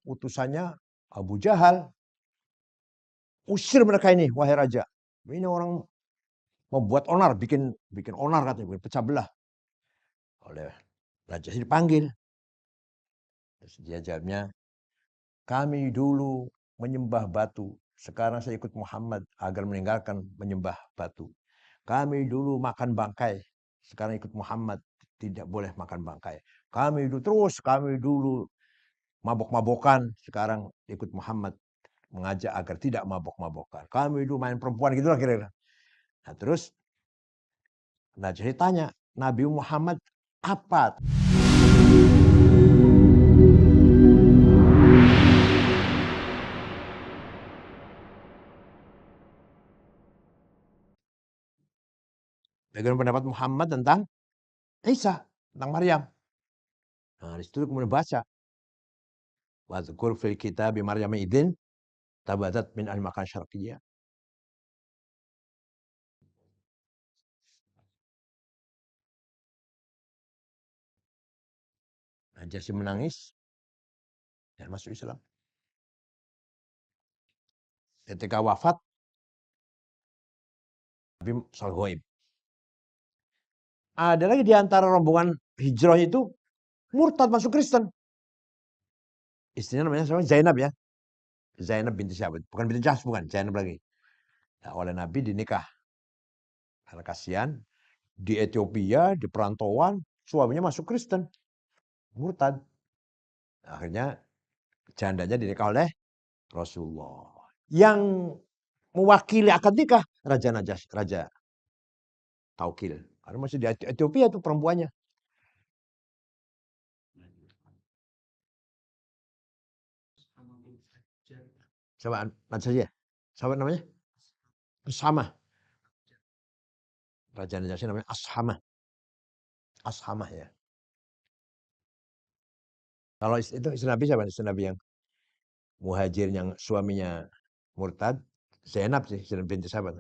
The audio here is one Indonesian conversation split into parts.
utusannya Abu Jahal. Usir mereka ini, wahai raja. Ini orang membuat onar, bikin onar katanya, bikin pecah belah. Oleh raja dipanggil. Terus dia jawabnya, kami dulu menyembah batu. Sekarang saya ikut Muhammad agar meninggalkan menyembah batu. Kami dulu makan bangkai. Sekarang ikut Muhammad tidak boleh makan bangkai. Kami dulu mabok-mabokan. Sekarang ikut Muhammad mengajak agar tidak mabok-mabokan. Kami dulu main perempuan gitu lah kira-kira. Nah terus Najasyi tanya, Nabi Muhammad apa? Bagaimana pendapat Muhammad tentang Isa, tentang Maryam? Nah, di situ kemudian baca. Wadhkur fil kitabi Maryam idzin tabadat min al-makan syarqiyya. Najasyi menangis dan masuk Islam. Ketika wafat, Nabi sholat ghaib. Ada lagi di antara rombongan hijrah itu murtad masuk Kristen. Istrinya namanya Zainab ya. Zainab binti siapa? Bukan binti Jahsh, bukan. Zainab lagi. Nah, oleh Nabi dinikah. Karena kasihan di Ethiopia, di perantauan, suaminya masuk Kristen. Murtad. Akhirnya jandanya dinikah oleh Rasulullah. Yang mewakili akad nikah Raja Najasyi, Raja Taukil. Karena masih di Ethiopia itu perempuannya. Siapa Najasyi ya? Siapa namanya? Ashamah. Raja Najasyi namanya Ashamah. Ashamah ya. Kalau itu istri Nabi siapa? Istri Nabi yang muhajir yang suaminya murtad. Zainab sih, Zainab binti sahabat.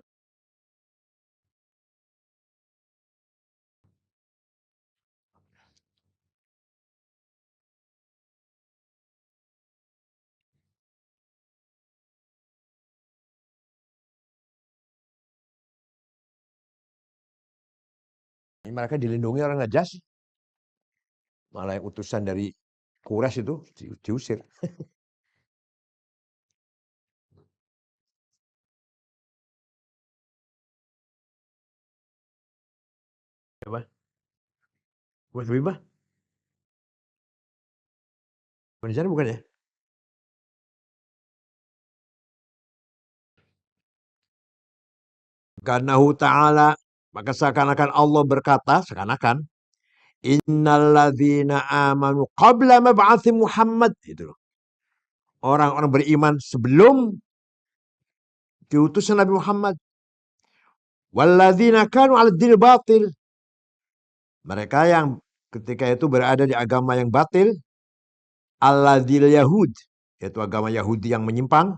Mereka dilindungi orang Najasyi. Malah yang utusan dari Quraisy itu diusir. Apa? Buat Habibah? Bukan di sana bukan ya? Karnahu ta'ala, maka seakan-akan Allah berkata, seakan-akan, innalladzina amanu qabla mab'athi Muhammad. Itu loh. Orang-orang beriman sebelum diutusnya Nabi Muhammad. Walladzina kanu 'ala dinil batil. Mereka yang ketika itu berada di agama yang batil, alladzil yahud, yaitu agama Yahudi yang menyimpang.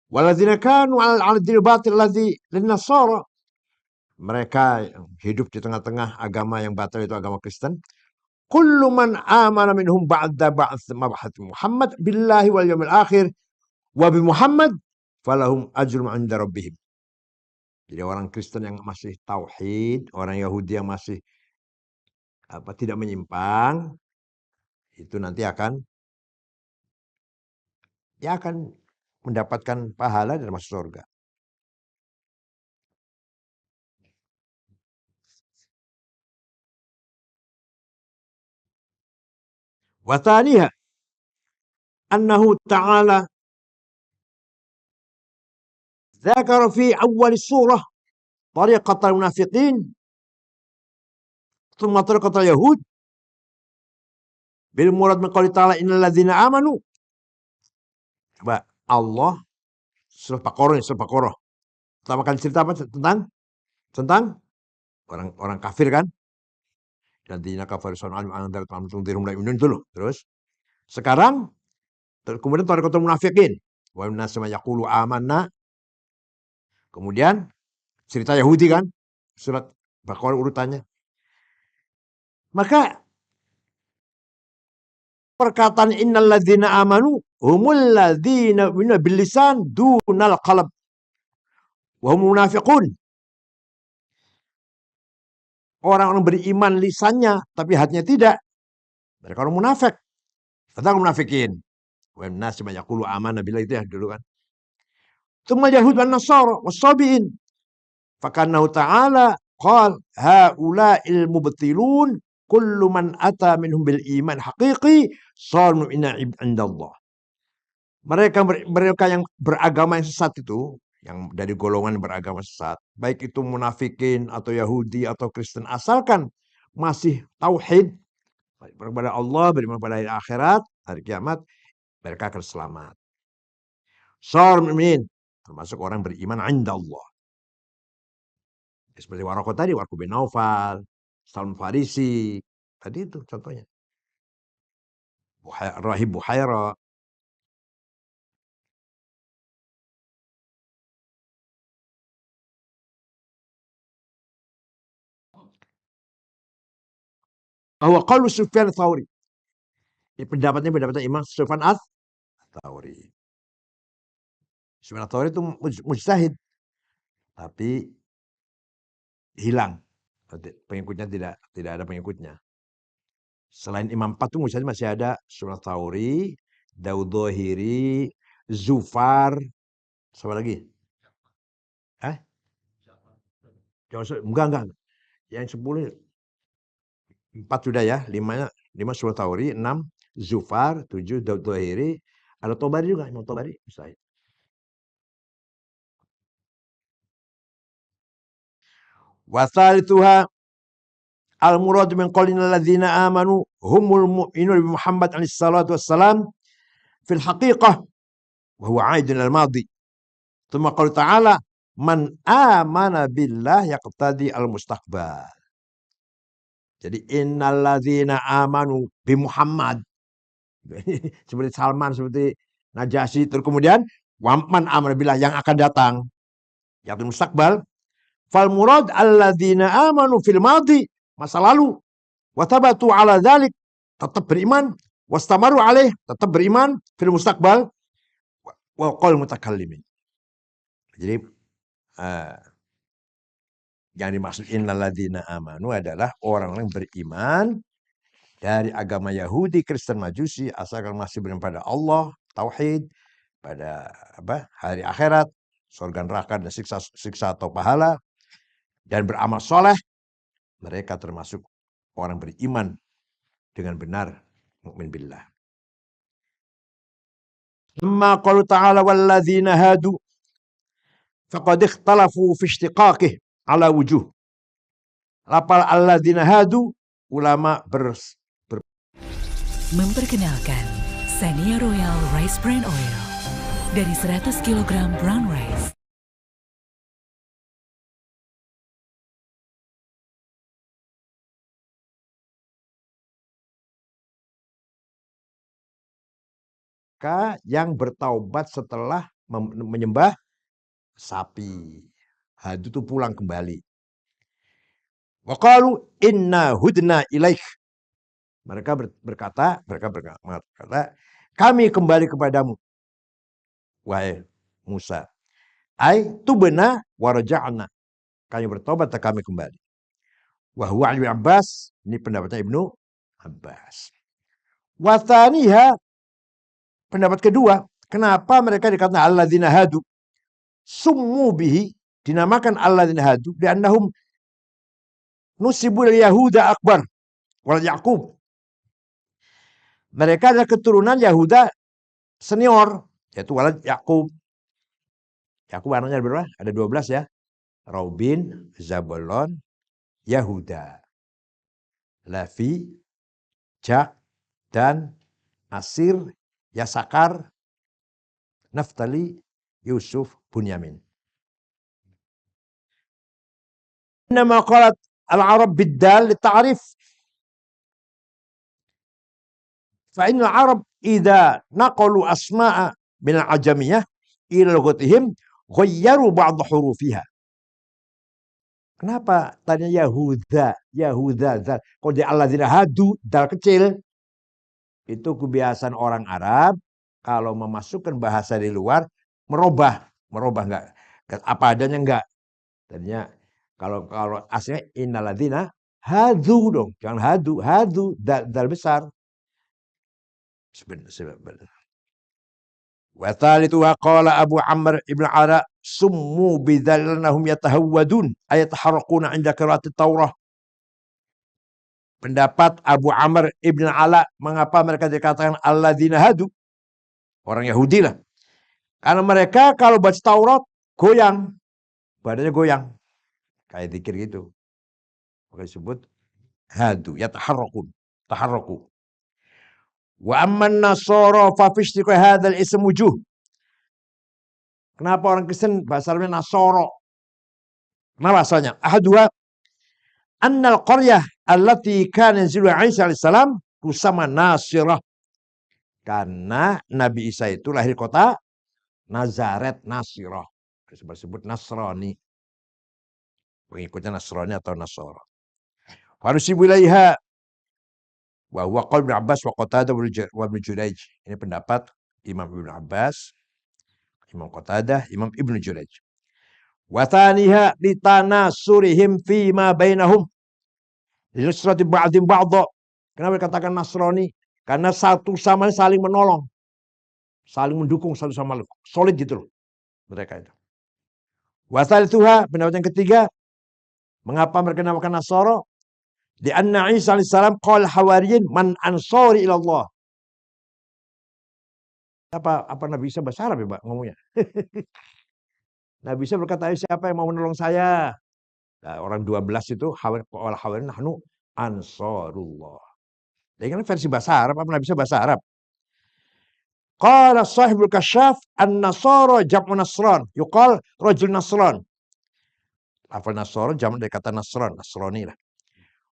Walladzina kanu 'ala dinil batil alladzi lin-nasara. Mereka hidup di tengah-tengah agama yang batil itu agama Kristen. Kullu man amana minhum ba'da ba'ats Muhammad billahi wal yawmil akhir wa bi Muhammad falahum ajrun 'inda rabbihim. Jadi orang Kristen yang masih tauhid, orang Yahudi yang masih tidak menyimpang, itu nanti akan mendapatkan pahala dan masuk surga. Wa thaniha annahu ta'ala dzakara fi awwal surah tariqatal munafiqin thumma tariqatal yahud bil murad min qouli ta'ala innal ladzina amanu. Coba Allah surah Baqarah. Pertama kali cerita apa? Tentang orang kafir kan? Ladzina kafaru sana'al anzar tamtundirum la yu'minun itu loh. Terus sekarang kemudian tariqatul munafiqin wa minas sama yaqulu amanna. Kemudian cerita Yahudi kan? Surat Baqarah urutannya. Maka perkataan innal ladzina amanu humul ladzina yu'minuna bil lisan dunal qalb wa hum munafiqun. Orang-orang beriman lisannya tapi hatinya tidak. Mereka orang munafik. Kata munafikin. Wa nas ma yaqulu amanna billahi, itu ya dulu kan. Tsumma yahud wan nasara was-sabiin. Fakanahu ta'ala qala haula'il mubtilun kullu man ata minhum bil iman haqiqi sar mu'mina indallah. Mereka yang beragama yang sesat itu, yang dari golongan beragama sesat, baik itu munafikin atau Yahudi atau Kristen, asalkan masih tauhid kepada Allah, beriman pada hari akhirat, hari kiamat, mereka akan selamat. Sar mu'min, termasuk orang beriman indallah. Seperti Waraqah tadi, Warqah bin Naufal, Salman Farisi, tadi itu contohnya. Rahib Buhaira. Bahwa qalu Sufyan Tsauri. Pendapatnya Imam Sufyan Tsauri. Sufyan Tsauri itu mujtahid, tapi hilang. Pengikutnya tidak ada pengikutnya. Selain Imam 4 itu mujtahid masih ada Sufyan Tsauri, Daud Dhahiri, Zufar, siapa lagi? Enggak. Yang 10 4 sudah ya, 5 Sufyan Tsauri, 6 Zufar, 7 Daud Dhahiri, ada Tobari juga, Imam Tobari misalnya. Wa thalithuha al-murad min qawlina alladzina amanu humul mu'minun bi Muhammad alaihi salatu wassalam fil haqiqah wa huwa 'aidun al-madi. Tsumma qala ta'ala man amana billah yaqtadi al-mustaqbal. Jadi innal ladzina amanu bi Muhammad seperti Salman, seperti Najasyi, terus kemudian man amana billah yang akan datang, yaitu mustaqbal. Fal murad alladzina amanu fil madi, masa lalu, wa tabatu ala dzalik, tetap beriman, wastamaru alaih, tetap beriman, fil mustaqbal, wa qaul mutakallimin. Jadi yang dimaksud innal ladzina amanu adalah orang-orang beriman dari agama Yahudi, Kristen, Majusi, asalkan masih beriman pada Allah, tauhid, pada hari akhirat, surga neraka dan siksa atau pahala, dan beramal soleh, mereka termasuk orang beriman dengan benar, mukmin billah. Amma qalu ta'ala walladzina hadu faqad ikhtalafu fi ishtiqaqih ala wujuh. Lapal alladzina hadu, ulama memperkenalkan Xenia Royal Rice Bran Oil dari 100 kg brown rice. Yang bertaubat setelah menyembah sapi. Hadu itu pulang kembali. Wa qalu inna hudna ilaik. Mereka berkata, kami kembali kepadamu, wahai Musa. Ai tubna wa raja'na. Kami bertobat dan kami kembali. Wa huwa Ibnu Abbas, ini pendapatnya Ibnu Abbas. Wa tsaniha, pendapat kedua, kenapa mereka dikatakan alladzina hadu? Summu bihi, dinamakan alladzina hadu li'annahum nusibu al-yahuda akbar wal Yaqub. Mereka adalah keturunan Yahuda senior, yaitu walad Yaqub. Yaqub anaknya berapa? Ada 12 ya. Raubin, Zabulon, Yahuda, Lavi, Jak, dan Asir, Yasakar, Naftali, Yusuf, Bunyamin. Nama qalat al-Arab biddal litta'rif. Fa'in al-Arab idha naqalu asma'a min al-ajamiyah ila lughatihim ghayyaru ba'd hurufiha. Kenapa tanya Yahuda? Kalau di alladzina hadu, dal kecil, itu kebiasaan orang Arab kalau memasukkan bahasa di luar, merubah enggak, apa adanya enggak. Tadinya kalau aslinya innalladzina hadu dong, jangan hadu dal besar. Sebenarnya. Wa thalithu qala Abu Amr ibn Ara summu bidzalnahum yatahawwadun ayataharraquna 'inda qira'ati Taurah. Pendapat Abu Amr ibn Ala, mengapa mereka dikatakan alladzina hadu? Orang Yahudi lah. Karena mereka kalau baca Taurat goyang, badannya goyang, kayak zikir gitu. Maka disebut hadu, taharraku. Wa amman nasara fa fi istiqa hadzal ism wujuh. Kenapa orang Kristen bahasa Arabnya Nasoro? Kenapa asalnya? Ahaduha annal qaryah allati kana yanzilu Isa alaihissalam tusama Nasirah. Karena Nabi Isa itu lahir kota Nazaret, Nasirah. Disebut Nasrani. Pengikutnya Nasrani atau Nasara. Fanusibu ilaiha wa huwa qaul Ibnu Abbas wa Qatadah wa Ibnu Jurayj. Ini pendapat Imam Ibnu Abbas, Imam Qatadah, Imam Ibnu Jurayj. Wa thaniha litanasurihim fi ma bainahum. Linusrati ba'dhin ba'dha. Kenapa dikatakan Nasrani? Karena satu sama lain saling menolong. Saling mendukung satu sama lain. Solid gitu loh mereka itu. Wa thalithuha, pendapat yang ketiga, mengapa mereka dinamakan Nasara? Di anna Isa alaihissalam qala hawariyin man ansari ila Allah. Apa Nabi Isa bahasa Arab ya, Pak, ngomongnya? Nabi Isa berkata, siapa yang mau menolong saya? Nah, orang 12 itu hawariyin nahnu ansarullah. Jadi kan versi bahasa Arab, apa Nabi Isa bahasa Arab? Qala sahibul kasyaf an-nasara jam'u nasran, yuqal rajul nasran. Lafal nasara jamak dari kata nasran, nasrani lah.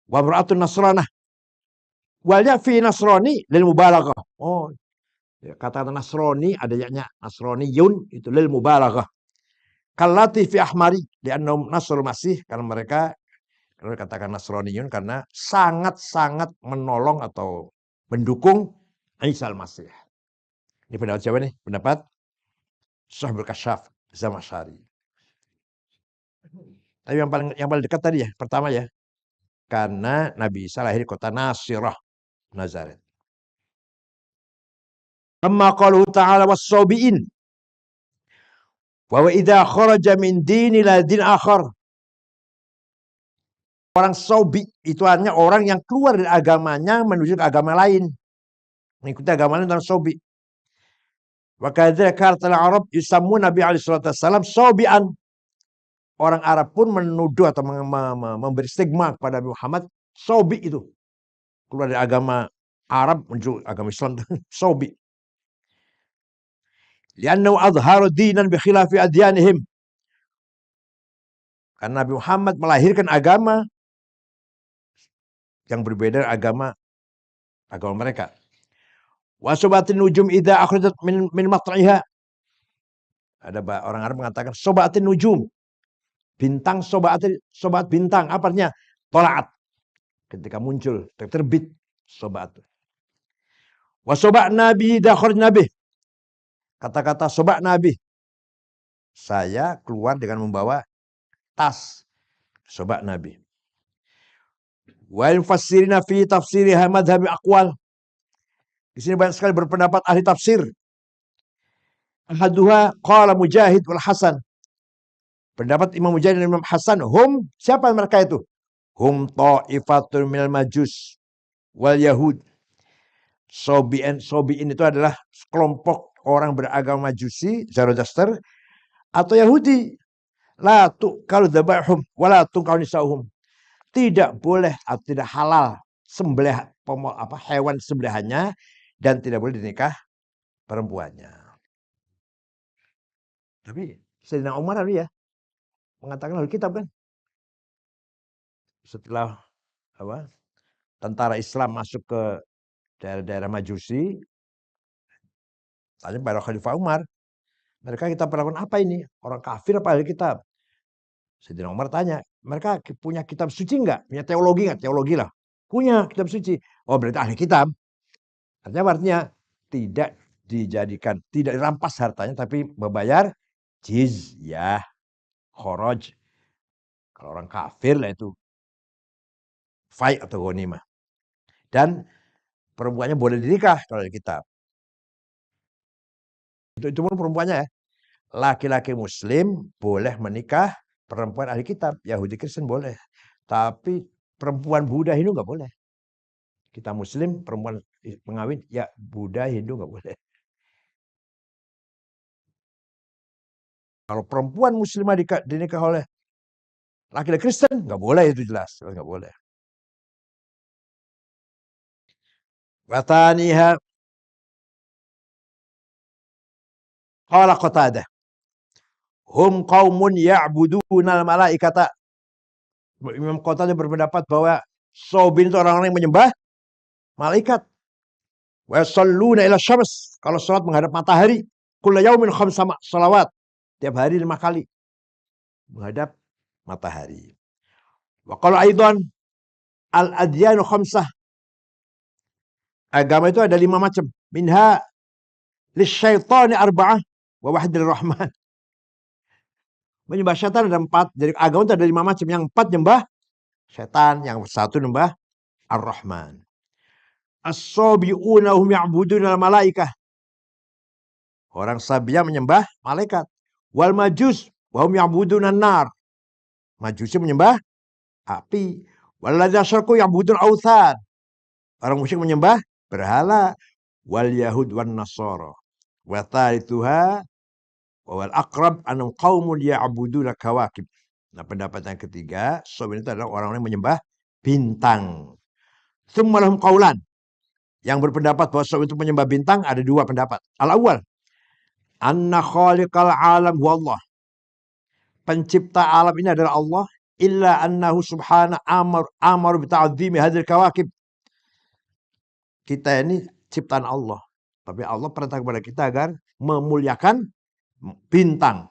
Wa mar'atun nasranah. Wal fi nasrani lil mubalaghah. Oh, ya, kata nasrani ada yaknya nasroniyun itu lil mubalaghah. Kallati fi ahmari li'annahum nasrul masih, karena mereka kalau dikatakan nasroniyun karena sangat-sangat menolong atau mendukung Isa al-Masih. Ini pendapat siapa nih? Pendapat Sahibul Kasyaf Zamakhsyari. Tapi yang paling dekat tadi ya, pertama ya. Karena Nabi Isa lahir di kota Nasirah, Nazaret. Amma qaluhu ta'ala was-sabiin. Wa idza kharaja min dini la din akhar. Orang sobi itu hanya orang yang keluar dari agamanya menuju ke agama lain. Mengikuti agama lain, orang sobi. Wa kadzalika al-Arab yusammu Nabi alaihi salatu wasallam sobian. Orang Arab pun menuduh atau memberi stigma kepada Nabi Muhammad sobi itu. Keluar dari agama Arab menuju agama Islam. Sobi. Liannahu adharu dinan bi khilafi adyanihim. Karena Nabi Muhammad melahirkan agama yang berbeda dari agama mereka. Wa sobatin nujum idza akhrajat min mat'iha. Ada orang Arab mengatakan sobatin nujum. Bintang sobat bintang, apa artinya? Tolaat. Ketika muncul, terbit sobat. Wa sobat nabi dakhur nabi. Kata-kata sobat nabi. Saya keluar dengan membawa tas sobat nabi. Wa yufassirina fi tafsiriha madhhabi aqwal. Di sini banyak sekali berpendapat ahli tafsir. Ahaduha qala Mujahid wal Hasan. Pendapat Imam Mujahid dan Imam Hasan, hum, siapa mereka itu? Hum ta'ifatun minal majus wal yahud. Sobiin itu adalah kelompok orang beragama Majusi, Zoroaster, atau Yahudi. La tu'kalu dzabahum wa la tu'kalu nisa'uhum. Tidak boleh atau tidak halal sembelih hewan sembelihannya, dan tidak boleh dinikah perempuannya. Tapi Sayyidina Umar ya mengatakan Alkitab kan. Setelah tentara Islam masuk ke daerah-daerah Majusi, tanya pada Khalifah Umar, mereka kita perlakukan apa ini? Orang kafir apa Alkitab? Sayyidina Umar tanya, mereka punya kitab suci enggak? Punya teologi enggak? Teologi lah. Punya kitab suci. Oh, berarti ahli kitab. Artinya tidak dijadikan, tidak dirampas hartanya, tapi membayar jizyah, kharaj. Kalau orang kafir lah itu fai atau ghanimah. Dan perempuannya boleh dinikah kalau di kitab. Itu pun perempuannya ya. Laki-laki muslim boleh menikah perempuan ahli kitab. Yahudi Kristen boleh. Tapi perempuan Buddha Hindu nggak boleh. Kita muslim, perempuan pengawin, ya Buddha Hindu nggak boleh. Kalau perempuan muslimah dinikah oleh laki-laki Kristen, nggak boleh, itu jelas. Nggak boleh. Wataniha qala Qatadah hum qaumun ya'buduna al-malaikata. Imam Qatadah berpendapat bahwa Sobin itu orang-orang yang menyembah malaikat. Wa yashalluna ila syams, kalau salat menghadap matahari. Kullu yaumin khamsa shalawat, tiap hari 5 kali menghadap matahari. Wa qala aidan al-adyanu khamsah, agama itu ada 5 macam. Minha lisyaitani arba'ah wa wahid lirrahman. Menyembah setan ada 4. Jadi agama itu ada 5 macam. Yang 4 nyembah setan, yang 1 nyembah Ar-Rahman. As-sabi'una hum ya'buduna al-malaikah. Orang Sabi'a menyembah malaikat. Wal majus wa hum ya'buduna an-nar. Majusi menyembah api. Walladzina asyraku ya'budun authan. Orang musyrik menyembah berhala. Wal yahud wan nasara. Wa thalithuha wal aqrab anum qaumun ya'buduna kawakib. Nah, pendapat yang ketiga, Sobin itu adalah orang-orang yang menyembah bintang. Tsumma lahum qaulan. Yang berpendapat bahwa Sobin itu menyembah bintang ada 2 pendapat. Al-awwal, anna khaliqal alam huwa Allah. Pencipta alam ini adalah Allah. Illa annahu subhana amar bita'adzimi hadzal kawakib. Kita ini ciptaan Allah. Tapi Allah perintah kepada kita agar memuliakan bintang.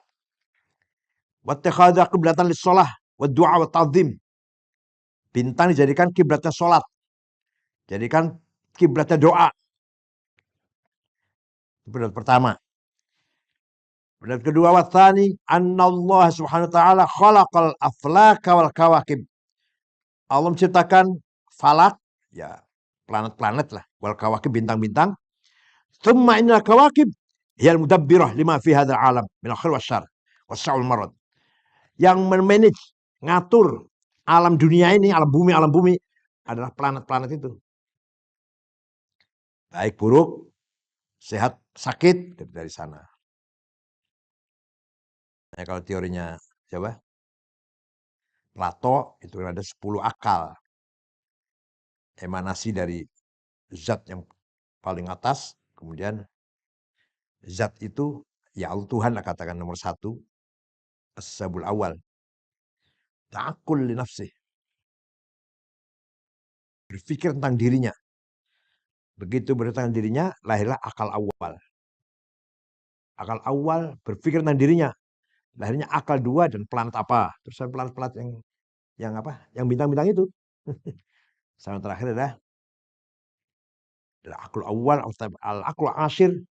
Wattikhadha qiblatan lis-shalah wa du'a wa ta'dzim. Bintang dijadikan kiblatnya salat. Jadikan kiblatnya doa. Itu pendapat pertama. Pendapat kedua, watsani annallahu subhanahu wa ta'ala khalaqal aflaka wal kawakib. Allah menciptakan falak, ya planet-planet lah, wal kawakib, bintang-bintang. Tsumma innal kawakib hiyal mudabbirah lima fi hadzal alam min al-khair wasyarr was-sa'ul marad. Yang memanage, ngatur alam dunia ini, alam bumi adalah planet-planet itu. Baik buruk, sehat sakit dari sana. Nah, kalau teorinya coba Plato itu ada 10 akal. Emanasi dari zat yang paling atas, kemudian zat itu ya Allah, Tuhan lah katakan nomor 1. As-sabul awal. Ta'akul li nafsih. Berpikir tentang dirinya. Begitu bertentang dirinya, lahirlah akal awal. Akal awal berpikir tentang dirinya. Lahirnya akal 2 dan planet apa. Terus planet-planet yang apa? Yang bintang-bintang itu. Sama terakhir adalah akal awal, al-akal asyir.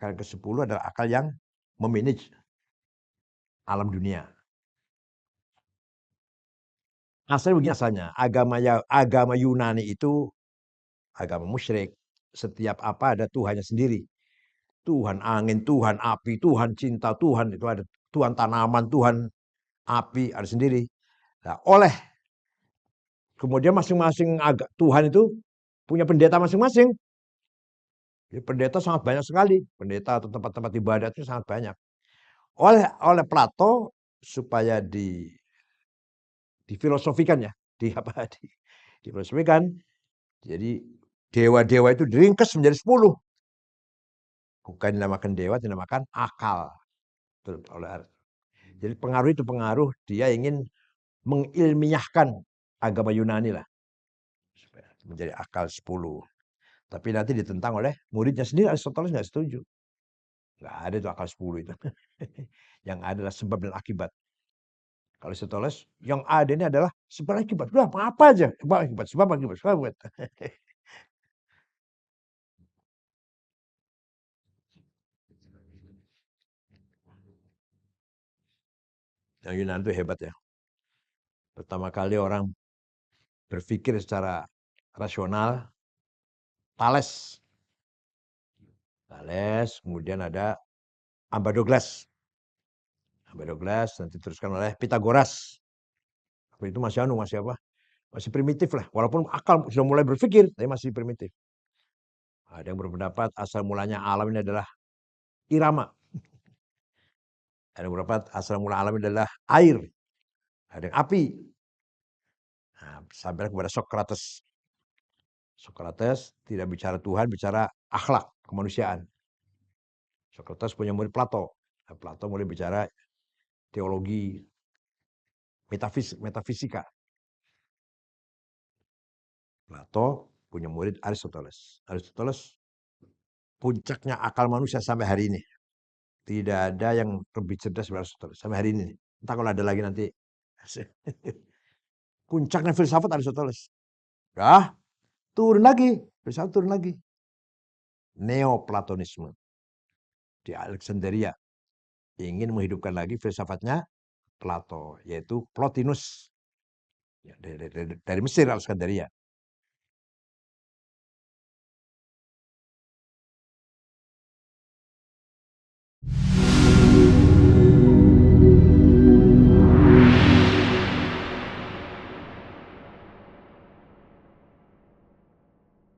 Akal ke-10 adalah akal yang memanage alam dunia. Asalnya begini asalnya. Agama Yunani itu agama musyrik. Setiap apa ada Tuhannya sendiri. Tuhan angin, Tuhan api, Tuhan cinta, Tuhan itu ada. Tuhan tanaman, Tuhan api ada sendiri. Nah, kemudian masing-masing Tuhan itu punya pendeta masing-masing. Jadi pendeta sangat banyak sekali. Pendeta atau tempat-tempat ibadat itu sangat banyak. Oleh Plato supaya difilosofikan ya, difilosofikan. Jadi dewa-dewa itu diringkas menjadi 10. Bukan dinamakan dewa, dinamakan akal. Jadi pengaruh itu pengaruh dia ingin mengilmiahkan agama Yunani lah. Supaya menjadi akal 10. Tapi nanti ditentang oleh muridnya sendiri. Aristoteles nggak setuju. Nggak ada itu akal 10 itu. Yang ada adalah sebab dan akibat. Kalau Aristoteles, yang ada ini adalah sebab akibat. Udah apa aja. Sebab akibat. Yang Yunani itu hebat ya. Pertama kali orang berpikir secara rasional, Thales. Thales, kemudian ada Empedokles. Empedokles nanti diteruskan oleh Pitagoras. Itu masih masih apa? Masih primitif lah. Walaupun akal sudah mulai berpikir, tapi masih primitif. Ada yang berpendapat asal mulanya alam ini adalah irama. Ada yang berpendapat asal mula alam ini adalah air. Ada yang api. Nah, sampai kepada Socrates. Socrates tidak bicara Tuhan, bicara akhlak, kemanusiaan. Socrates punya murid Plato. Nah, Plato mulai bicara teologi, metafisika. Plato punya murid Aristoteles. Aristoteles puncaknya akal manusia sampai hari ini. Tidak ada yang lebih cerdas dari Aristoteles sampai hari ini. Entah kalau ada lagi nanti. Puncaknya filsafat Aristoteles. Ya, turun lagi. Filsafat turun lagi. Neoplatonisme. Di Alexandria. Ingin menghidupkan lagi filsafatnya Plato. Yaitu Plotinus. Dari Mesir, Alexandria.